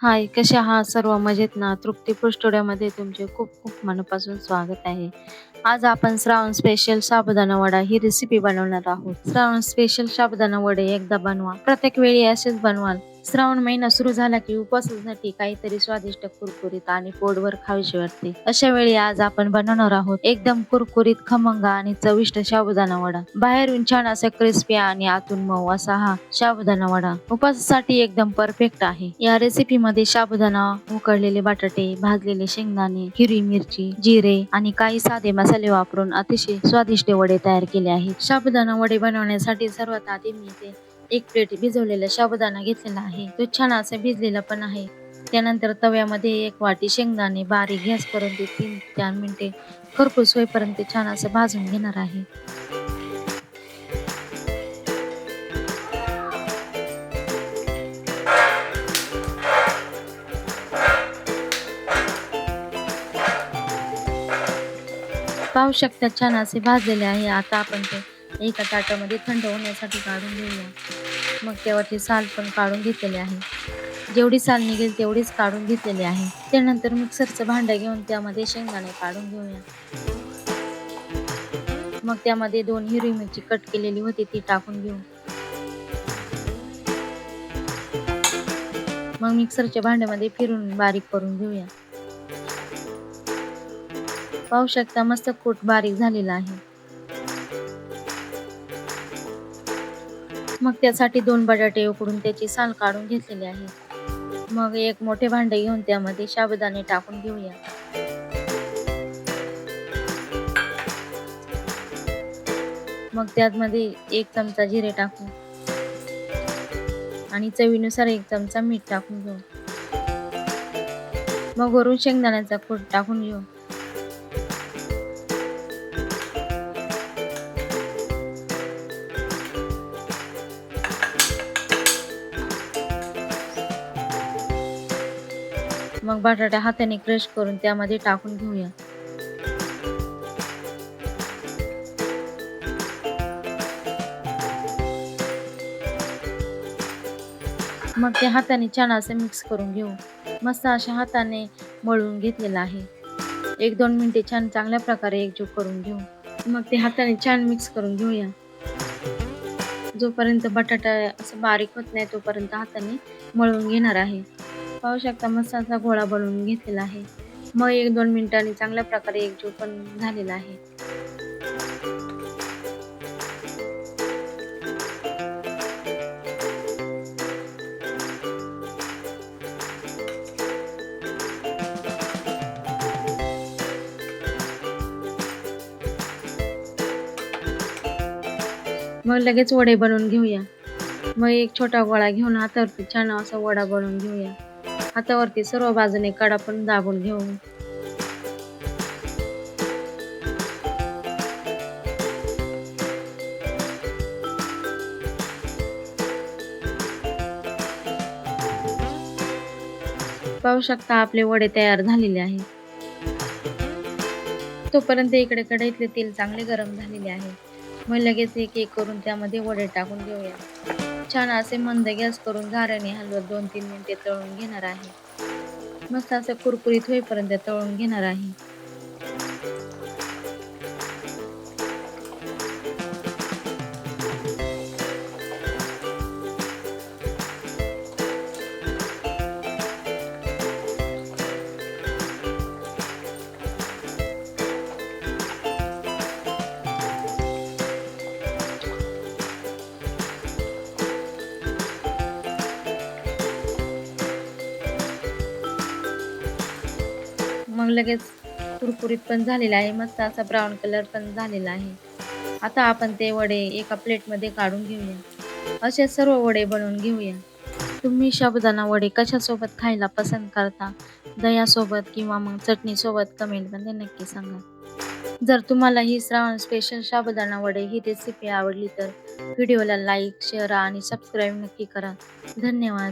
हाय, कसे आहात सर्व मजेत ना? तृप्ती फूड तुमचे खूप खूप मनापासून स्वागत आहे. आज आपण श्रावण स्पेशल साबुदाणा वडा ही रेसिपी बनवणार आहोत. श्रावण स्पेशल साबुदाणा वडे एकदा बनवा, प्रत्येक वेळी असेच बनवाल. श्रावण महिना सुरू झाला की उपवासासाठी काहीतरी स्वादिष्ट, कुरकुरीत आणि पोटभर खावीशी वाटते. अशा वेळी आज आपण बनवणार आहोत एकदम कुरकुरीत, खमंग आणि चविष्ट साबुदाणा वडा. बाहेरून छान असा क्रिस्पी आणि आतून मऊ असा हा साबुदाणा वडा उपवासासाठी एकदम परफेक्ट आहे. या रेसिपी मध्ये साबुदाणा, उकडलेले बटाटे, भाजलेले शेंगदाणे, हिरवी मिरची, जिरे आणि काही साधे मसाले वापरून अतिशय स्वादिष्ट वडे तयार केले आहेत. साबुदाणा वडे बनवण्यासाठी सर्वात आधी मी इथे एक प्लेट भिजवलेला साबुदाणा घेतलेला आहे. तो छान असा भिजलेला पण आहे. त्यानंतर तव्यामध्ये एक वाटी शेंगदाणे बारीक गॅसपर्यंत 3-4 मिनिटे खरपूस होईपर्यंत छान असं भाजून घेणार आहे. पाहू शकता छान असे भाजलेले आहे. आता आपण ते एका ताटामध्ये थंड होण्यासाठी काढून घेऊया. मग त्यावरची साल पण काढून घेतलेली आहे. जेवढी साल निघेल तेवढीच काढून घेतलेली आहे. त्यानंतर मिक्सरचं भांडं घेऊन त्यामध्ये शेंगदाणे काढून घेऊया. मग त्यामध्ये 2 हिरवी मिरची कट केलेली होती ती टाकून घेऊ. मग मिक्सरच्या भांड्यामध्ये फिरून बारीक करून घेऊया. पाहू शकता मस्त कूट बारीक झालेला आहे. मग त्यासाठी 2 बटाटे उकडून त्याची साल काढून घेतलेली आहे. मग एक मोठे भांडे घेऊन त्यामध्ये साबुदाणे टाकून घेऊया. मग त्यामध्ये 1 चमचा जिरे टाकू आणि चवीनुसार 1 चमचा मीठ टाकून घेऊ. मग वरून शेंगदाण्याचा कूट टाकून घेऊ. मग बटाटा हाताने क्रश करून त्यामध्ये टाकून घेऊया. मग ते हाताने छान असं मिक्स करून घेऊ. मस्त अशा हाताने मळून घेतलेलं आहे. 1-2 मिनिटे छान चांगल्या प्रकारे एकजीव करून घेऊ. मग ते हाताने छान मिक्स करून घेऊया. जोपर्यंत बटाटा असं बारीक होत नाही तोपर्यंत हाताने मळून घेणार आहे. पाहू शकता मस्त असा गोळा बनवून घेतलेला आहे. मग 1-2 मिनिटांनी चांगल्या प्रकारे एकजीव पण झालेला आहे. मग लगेच वडे बनवून घेऊया. मग एक छोटा गोळा घेऊन हातावरती छान असा वडा बनवून घेऊया. हातावरती सर्व बाजूने कडा पण दाबून घेऊ. पाहू शकता आपले वडे तयार झालेले आहे. तोपर्यंत इकडे कढईतले तेल चांगले गरम झालेले आहे. मग लगेच एक एक करून त्यामध्ये वडे टाकून घेऊया. छान असे मंद गॅस करून झाऱ्याने हलवत 2-3 मिनिटे तळून घेणार आहे. मस्त असं कुरकुरीत होईपर्यंत तळून घेणार आहे. मग लगेच कुरकुरीत पण झालेला आहे. मस्त असा ब्राऊन कलर पण झालेला आहे. आता आपण ते वडे एका प्लेटमध्ये काढून घेऊया. असे सर्व वडे बनवून घेऊया. तुम्ही साबुदाणा वडे कशासोबत खायला पसंत करता? दह्यासोबत किंवा मग चटणीसोबत कमेंटमध्ये नक्की सांगा. जर तुम्हाला ही श्रावण स्पेशल साबुदाणा वडे ही रेसिपी आवडली तर व्हिडिओला लाईक, शेअर आणि सबस्क्राईब नक्की करा. धन्यवाद.